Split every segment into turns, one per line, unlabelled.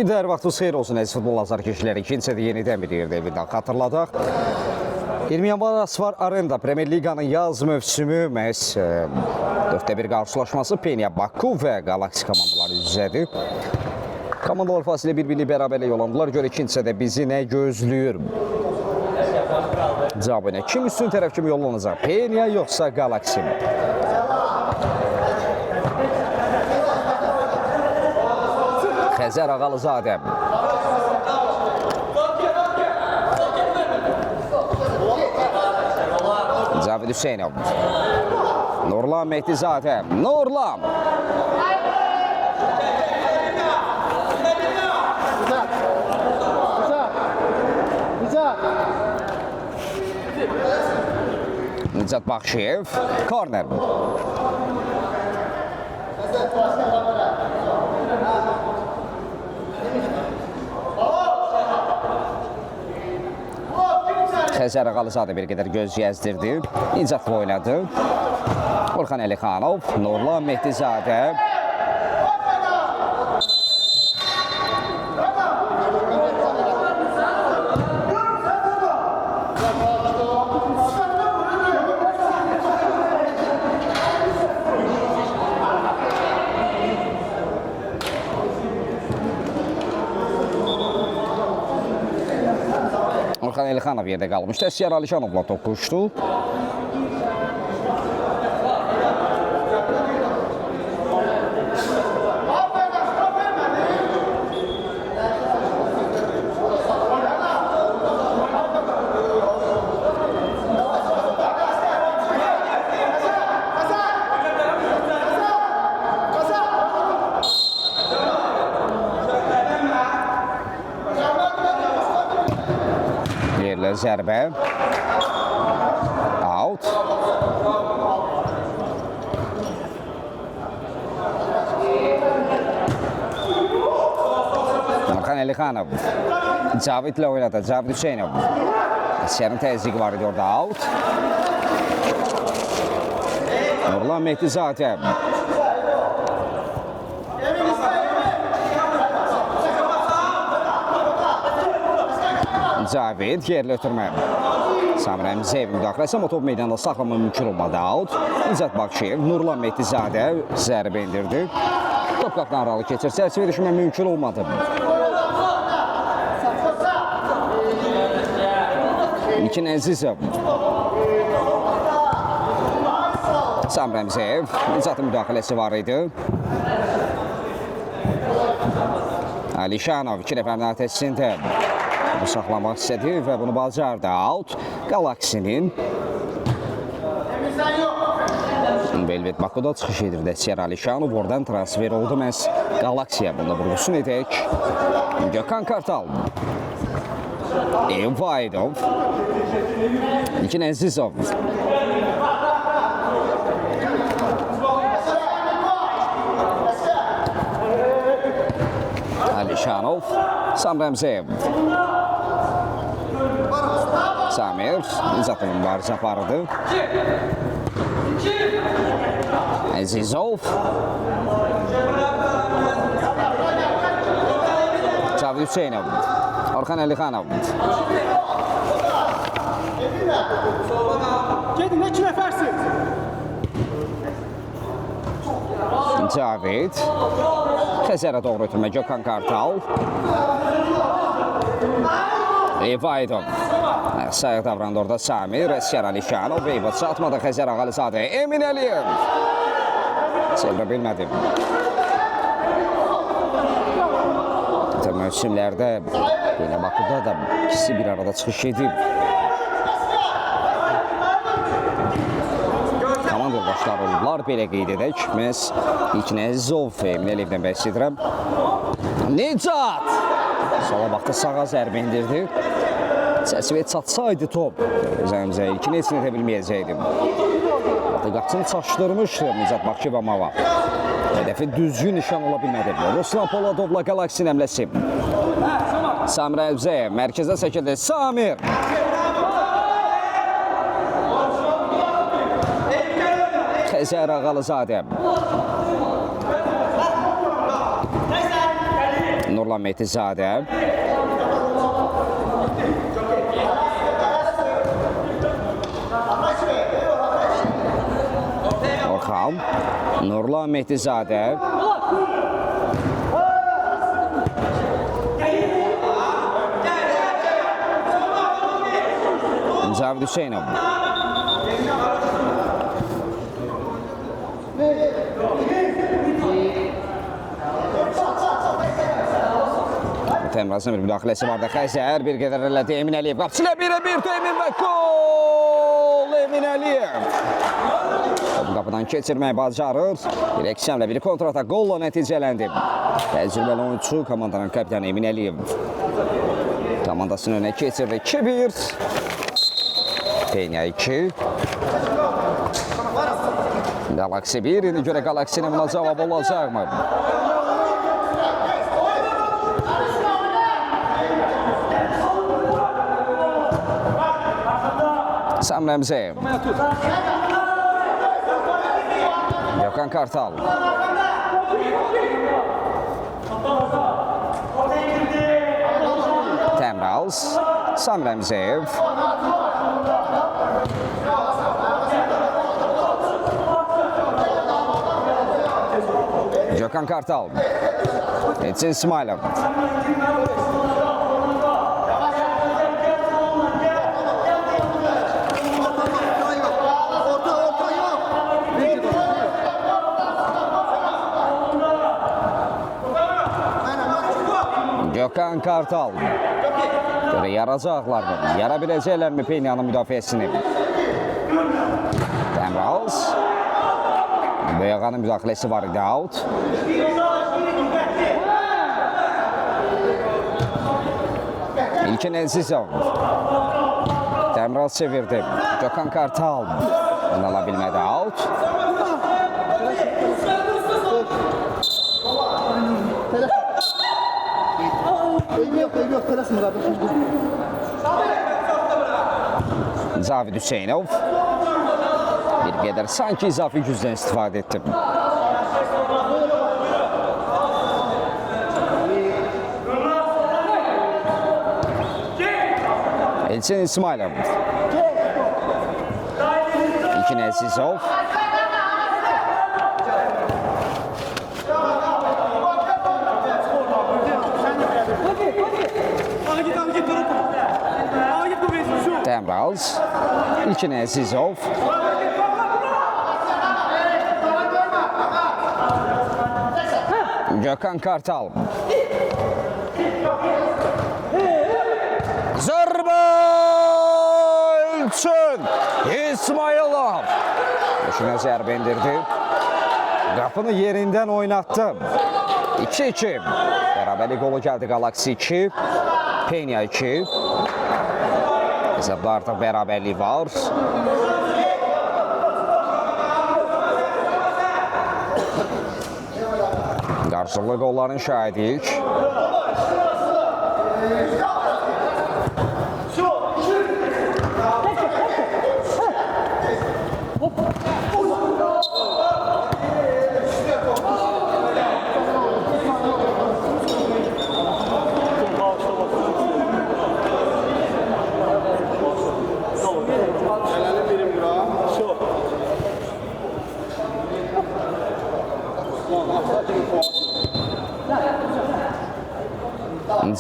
Bir də hər vaxtınız xeyir olsun əziz futbol azarkeşləri. İkincisi də yenidən bir yerdə bir daha xatırladaq. 20 yanvar Asfar Arenda Premier Liqanın yaz mövsümü məhz 4-də 1 qarşılaşması Penya Baku və Galaksi komandaları üzrədir. Komandalar fasilə bir-birini bərabərlə yolandılar. Görə ikincisi də bizi nə gözləyir? Cavabı nə? Kim üstün tərəf kimi yollanacaq? Penya yoxsa Galaksi mi? Xəzər Ağalızadə. Cavid Hüseynov. Nurlan Mehdizadə. Nurlan. Nicat Baxşiyev. Korner. Xəzər Ağalızadə bir qədər göz gəzdirdi. Nicatlı oynadı. Orxan Əlixanov, Nurlan Mehdizadə. Orxan Əlixanov yerdə qalmışdı. Əsgər Alişanovla toqquşdu. Yerlə zərbə. Out. Orxan Əlixanov. Cavidlə oynadı. Cavid Hüseynov. Əsgərin təzyiqi var idi orada. Out. Nurlan Mehdizadə. Cavid yerlə ötürmə. Samir Əmziyev müdaxiləsi, amma top meydanda saxlama mümkün olmadı. Out. Nicat Baxşiyev, Nurlan Mehdizadə zərbə indirdi. Top qapdan aralı keçir. Çərçivə düşmə mümkün olmadı. İlkin Əzizov. Samir Əmziyev. Nicatın müdaxiləsi var idi. Alişanov 2 nəfərin ateşində. Bu saxlamaq istədi və bunu bacardı. Out. Galaksinin. Velvet Bakuda çıxış edirdi Əsgər Alişanov. Oradan transfer oldu məhz Galaksiya. Bunda vurğusun edək. Gökhan Kartal. Evaidov. İlkin Əzizov. Alişanov. Samir Əmziyev. Samir Nicatın mübarizə apardı. Əzizov. Cavid Hüseynov. Orxan Əlixanov.
Gedin, 2 nəfərsiniz.
Cavid. Xəzərə doğru ötürmə. Gökhan Kartal. Evaidov. Sayıq davrandı orada Samir. Əsgər Alişanov. Eyvə çatmadı Xəzər Ağalızadə. Emin Əliyev. Çevirə bilmədi. Mövsümlərdə Penya Bakuda da ikisi bir arada çıxış edib. Komanda yoldaşları oldular. Belə qeyd edək. Məhz İlkin Əzizov, Emin Əliyevdən bəhs edirəm. Nicat! Sola baxdı, sağa zərbə indirdi. Çərçivəyə çatsaydı top. Zəmzə ilkin heç nə edə bilməyəcəkdim. Qapçını çaşdırmışdı Nicat Baxşiyev amma Hədəfi düzgün nişan ola bilmədi. Ruslan Poladovla Galaksinin əmləsi. Samir Əbzəyev mərkəzə çəkildi. Samir. Xəzər Ağalızadə. Nurlan Mehdizadə. Orxan. Nurlan Mehdizadə. Cavid Hüseynov. Təmrazın bir müdaxiləsi var da Xəzər bir qədər elədi Emin Əliyev. Qapısı ilə 1-1 Emin və gol Emin Əliyev. Qapıdan keçirməyi bacarır. Direksiyonla bir kontrata qolla nəticələndi. Təcrübəli oyuncu komandanın kapitanı Emin Əliyev. Komandasının önə keçirdi 2-1. Penya 2. Galaxy 1. İndi görə Galaxy-nin buna cavab olacaqmı? Sam Remzi. Gökhan Kartal. Temrals. Sam Remziyev. Gökhan Kartal. Etsin İsmailov. Gökhan Kartal. Yaracaqlar mı? Yara biləcəklər mi Penyanın müdafiəsini? Temrals. Boyağanın müdaxiləsi var idi, out. İlkin Əzizov. Temrals çevirdi. Gökhan Kartal. Bunu ala bilmədi, out. Cavid Hüseynov. Bir qədər sanki izafi gücdən istifadə etdi. Elçin İsmailov. İlkin Əzizov. Temrals. İlkin Əzizov. Gökhan Kartal. Zərbə üçün İsmailov. Düşünə zərbə indirdi. Qapını yerindən oynattı. 2-2. Bərabərlik qolu gəldi Galaxy 2. Penya 2. Hesabda artıq bərabərlik var. Qarşılıqlı qolların şahidiyik.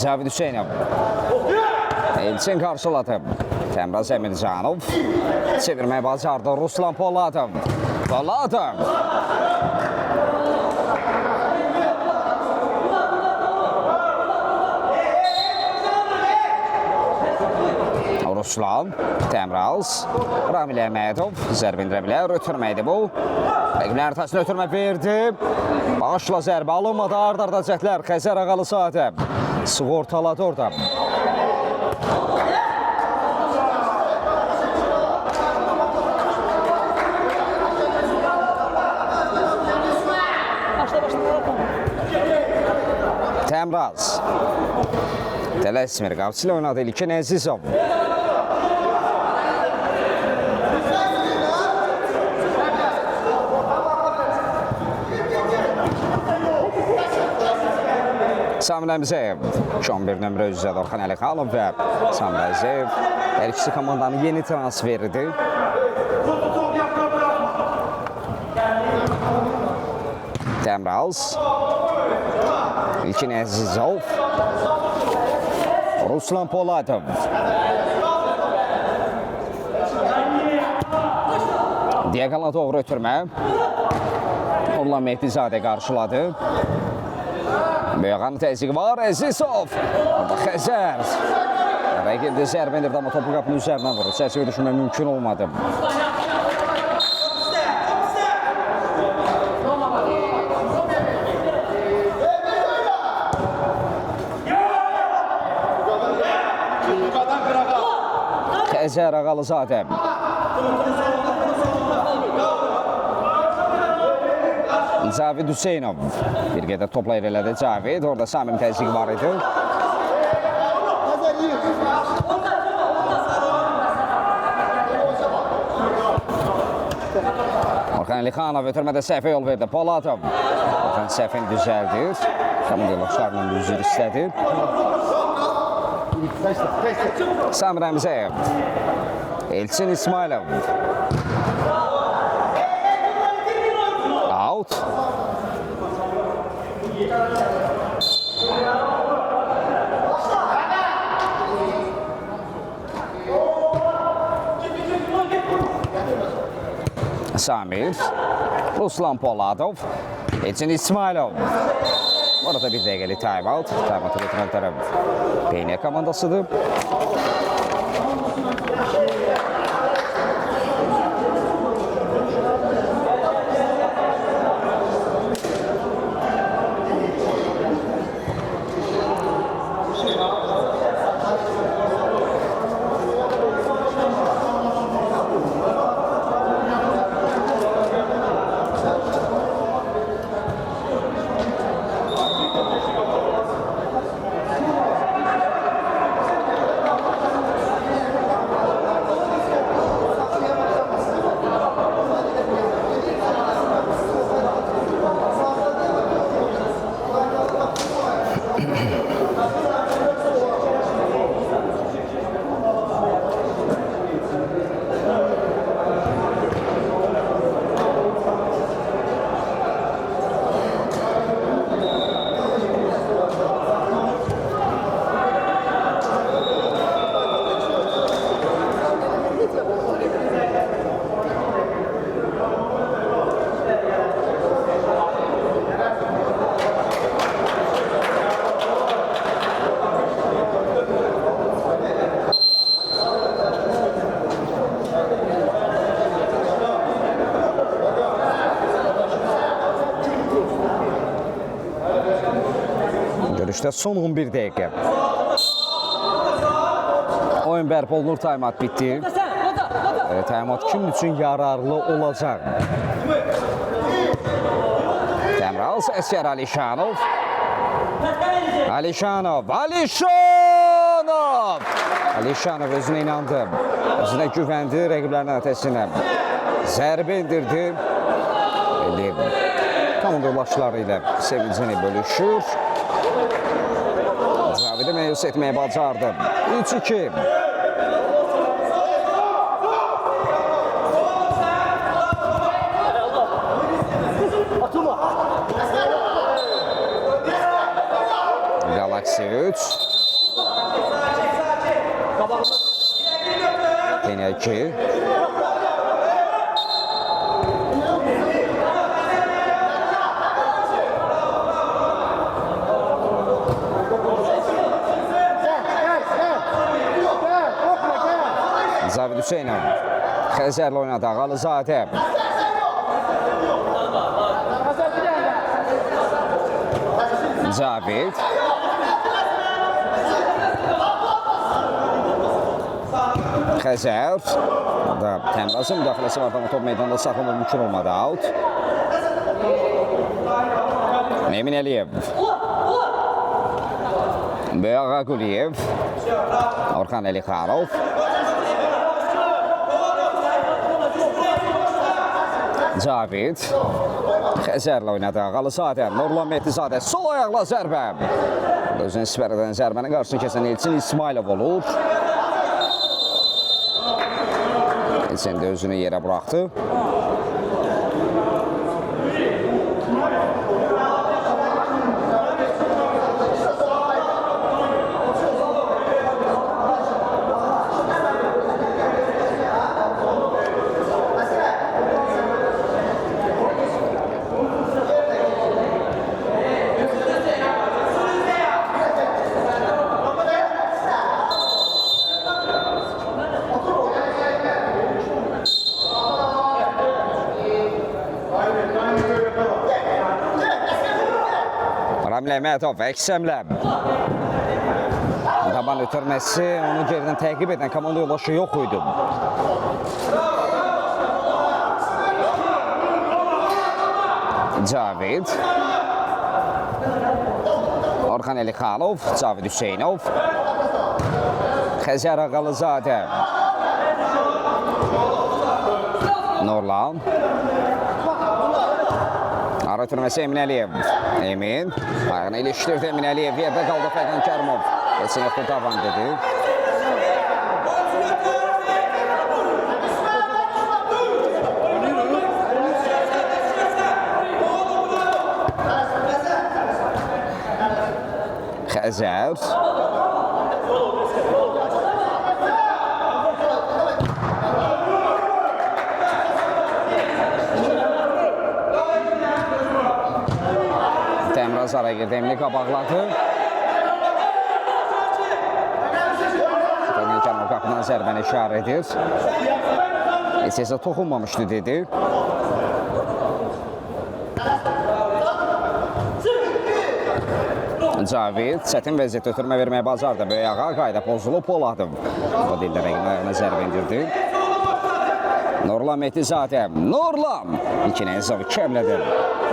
Cavid Hüseynov. Elçin qarşıladı. Təmraz Əmircanov. Çevirməyə bacardı Ruslan Poladov. Poladov. Ruslan. Təmraz. Ramil Əhmədov. Zərbə indirə bilər. Ötürməkdir bu. Rəqiblərin artasına ötürmə verdi. Başla zərbə alınmadı. Ard-arda cəhdlər. Xəzər Ağalızadə. Sığortaladı orada. Təmraz. Tələsmir. Qavçı ilə oynadı İlkin Əzizov. Samir Əmzəyev 11 nömrə üzrə Orxan Əlixanov və Samir Əmzəyev hər ikisi komandanın yeni transferidir. Dəmrals, İlkin Əzizov, Ruslan Poladov. Diaqala doğru ötürmə. Nurlan Mehdizadə qarşıladı. Böyüqanın təzyiqi var, Əzizov. Xəzər. Rəqibdə zərbə indirdi, amma topu qapının üzərindən vurur. Çərçivə düşürmək mümkün olmadı. Xəzər Ağalızadə. Cavid Hüseynov. Bir qədər topla irələdi Cavid. Orada Samim təzyiqi var idi. Orxan Əlixanov ötürmədə səhvə yol verdi. Poladov. Orxan səhvini düzəldir. Komandalaşlarla üzr istədi. Samir Əmzəyev. Elçin İsmailov. Out. Samir. Ruslan Poladov. Elçin İsmailov. Orada bir dəqiqəlik time-out. Time-out'u götürən tərəf Peynə komandasıdır. Görüşdə son 11 dəqiqə. Oyun bərpa olunur, time-out bitdi. Time-out kim üçün yararlı olacaq? Dəmrals, Əsgər Alişanov. Alişanov özünə inandı. Özünə güvəndi, rəqiblərinin ötəsinə. Zərbə indirdi. Komandalaşları ilə sevincini bölüşür. Cavid'i məyus etməyə bacardı. 3-2. Galaxy 3. Kenya 2. Cavid Hüseynov. Xəzərlə oynadı Ağalızadə. Cavid. Xəzər. Burada Təmrazın müdaxiləsi var, amma top meydanda saxlamaq mümkün olmadı. Out. Emin Əliyev. Böyüqa Quliyev. Orxan Əlixanov. Cavid. Xəzərlə oynadı. Ağalızadə, Nurlan Mehdizadə. Sol ayaqla zərbə. Özünü siper edən zərbənin qarşısını kəsən Elçin İsmailov olur. Elçin də özünü yerə buraxdı. Ramil Əhmədov, əksəmlə. Taban ötürməsi, onu geridən təqib edən komanda yolaşı yox idi. Cavid. Orxan Əlixanov, Cavid Hüseynov. Xəzər Ağalızadə. Nurlan. Ara ötürməsi Emin Əliyev. Emin. Ayağını ilişdirdi Emin Əliyev. Yerdə qaldı Fəqan Kərimov. Elçin yoxdur davam dedi. Xəzər. Təmraz ara girdi, Emli qabaqladı. Fəqan Kərimov qapıdan zərbəni işarə edir. Heç isə toxunmamışdı dedi. Cavid çətin vəziyyət ötürmə verməyə bacardı. Böyük ağa qayda pozulub Poladov. O dildə rəqibin ayağına zərbə indirdi. Nurlan Mehdizadə. Nurlan! İkinə hesabı kəmlədi.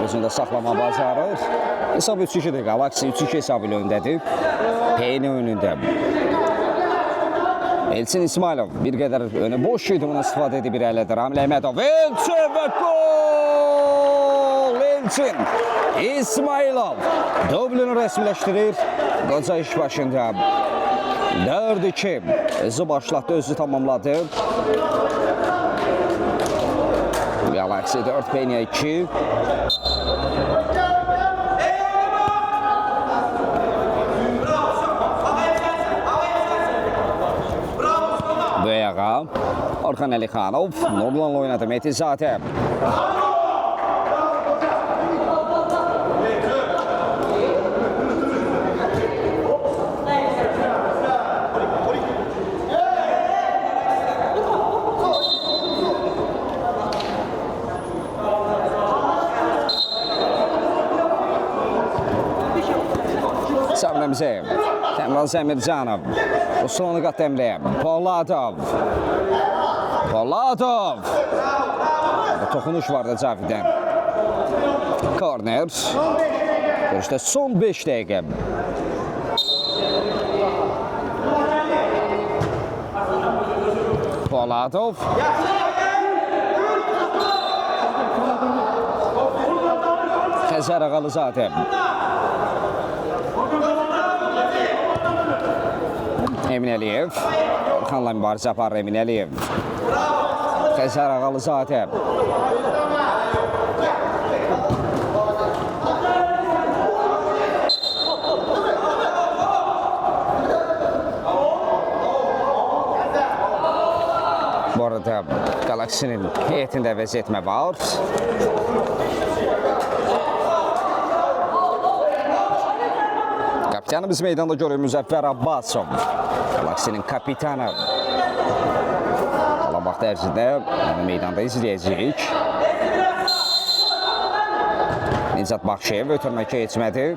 Özündə saxlama bacarır. Hesab 3-2-dir. Galaksi 3-2 hesabı ilə öndədir. Peyni önündə. Elçin İsmailov bir qədər önü boş idi. Buna istifadə edib bir ələdir. Ramil Əhmədov. Elçin və gol! Elçin İsmailov dublunu rəsmiləşdirir. Qoca iş başında. 4-2. Özü başlatdı, özü tamamladı. Galaksi 4, Peyniyə 2. Böyüyağa. Orxan Əlixanov. Nurlanla oynadı Mehdizadə. Səmrəmzəyev, Təmraz Əmircanov, Ruslan Qatəmli, Poladov. Toxunuş vardı Caviddən. Korner. Görüşdə son 5 dəqiqə. Poladov. Xəzər Ağalızadə. Emin Əliyev. Orxanla mübarizə aparır Emin Əliyev. Xəzər Ağalızadə. Bu arada Galaksinin heyətində vəziyyətmə var. Kapitanımız meydanda görür Müzəffər Abbasov. Galaksinin kapitanı. Vaxt ərzində meydanda izləyəcəyik. Nicat Baxşeyev ötürməkə keçmədi.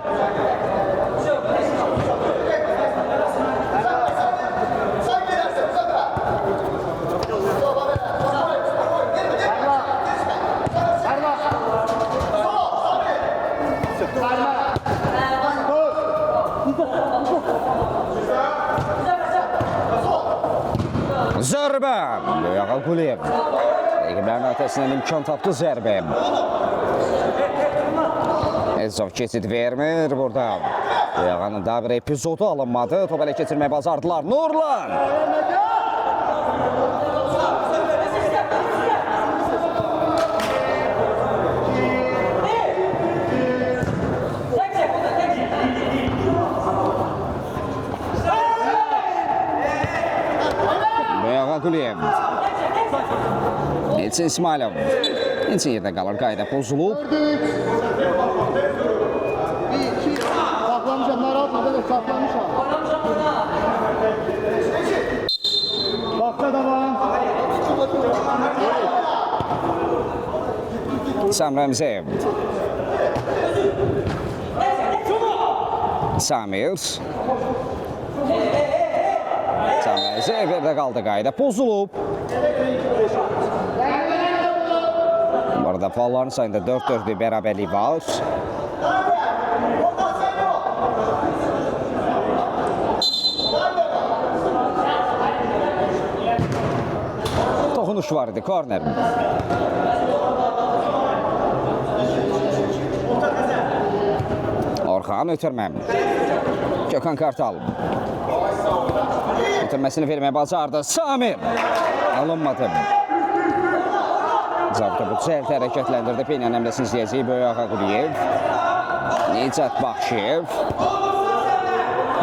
Zərbə! Yağa Quliyev. Rakiblərin ötəsindən imkan tapdı zərbə. Əzov keçid vermir burada. Yağanın daha bir epizodu alınmadı. Top ələ keçirməyə bacardılar. Nurlan! Quliyev. Elçin İsmailov. Elçin yerdə qalır. Qayda pozulub.
Saklamışam, narahat edək, saklamışam. Baxda davam.
Sam Ramzeyev. Samir. Zeyverdə qaldı qayda pozulub. Bu arada faulların sayında 4-4 bir bərabərlik var. Toxunuş var idi, korner. Orxan ötürməm. Gökhan Kartal. Ötürməsini verməyə bacardı. Samir. Alınmadı. Zabıta bu cəhət hərəkətləndirdi. Penyan əmrəsini izləyəcək. Böyük Ağa Quliyev. Nicat Baxşev.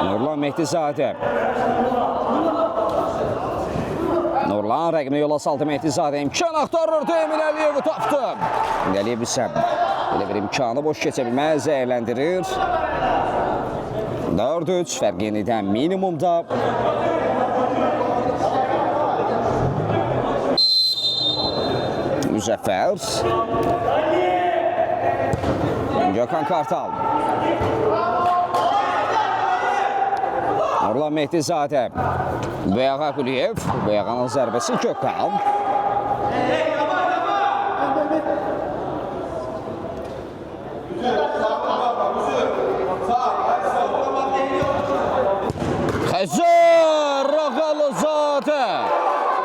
Nurlan Mehdizadə. Nurlan rəqmini yola saldı Mehdizadə. İmkan axtarırdı. Emin Əliyevi tapdı. Emin Əliyev isə belə bir imkanı boş keçə bilməz. Zəyərləndirir. 4-3 fərq yenidən minimumda. Müzəffər. Gökhan Kartal. Nurlan Mehdizadə. Böyük Ağa Quliyev. Böyük Ağanın zərbəsi Gökhan. Xəzər Ağalızadə.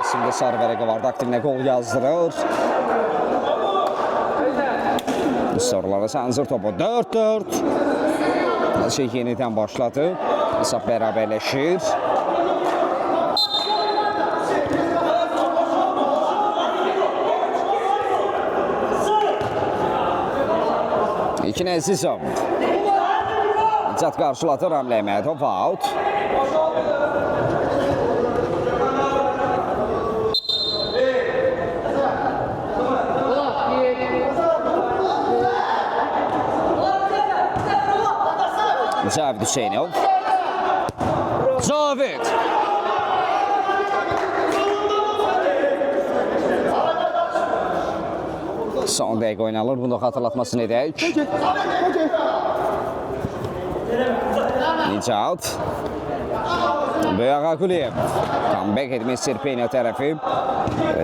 Şimdi sarı vərəqə vardı. Aktivinə qol yazdırır. Sorulara sənzir topu 4-4. Hər şey yenidən başladı. Hesab bərabərləşir. İkin Əzizov. Nicat qarşılatır Ramil Əhmədov. Out. Cavid Hüseynov. Cavid. Son dəqiqə oynanılır. Bunu da xatırlatmasını edək. Nicat. Böyük Ağa Quliyev. Comeback etmiş Sirpeniya tərəfi.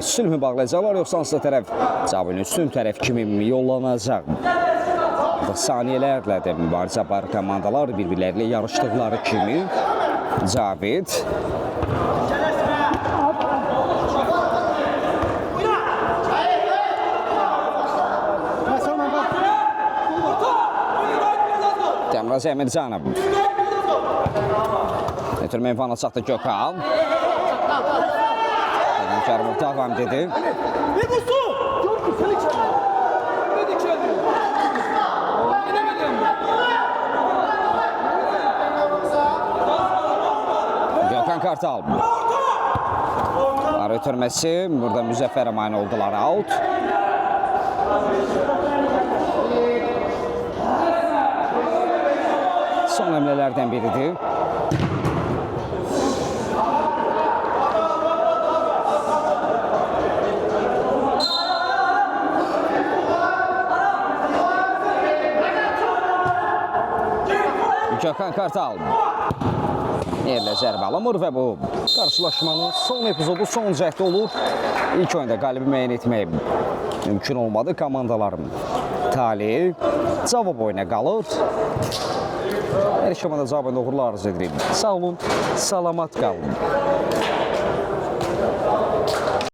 Sülh mü bağlayacaqlar, yoxsa hansısa tərəf cavabın üstün tərəf kimi yollanacaq? Saniyələrlə də mübarizə aparır komandalar bir-birləriyle yarışdıqları kimi. Cavid. Təmraz Əmircanov. Ötürmə imkanı çatdı Gökhan. Kərimov davam dedi. Gökhan Kartal. Arı ötürməsi. Burada Müzəffərə mani oldular. Out. Son əmlələrdən biridir. Gökhan Kartal yerlə zərbə alınmır və bu qarşılaşmanın son epizodu son cəhdi olur. İlk oyunda qalibi müəyyən etmək mümkün olmadı. Komandaların tali cavab oyuna qalır. Hər iki komanda cavabında uğurlar arzu edirik. Sağ olun, salamat qalın.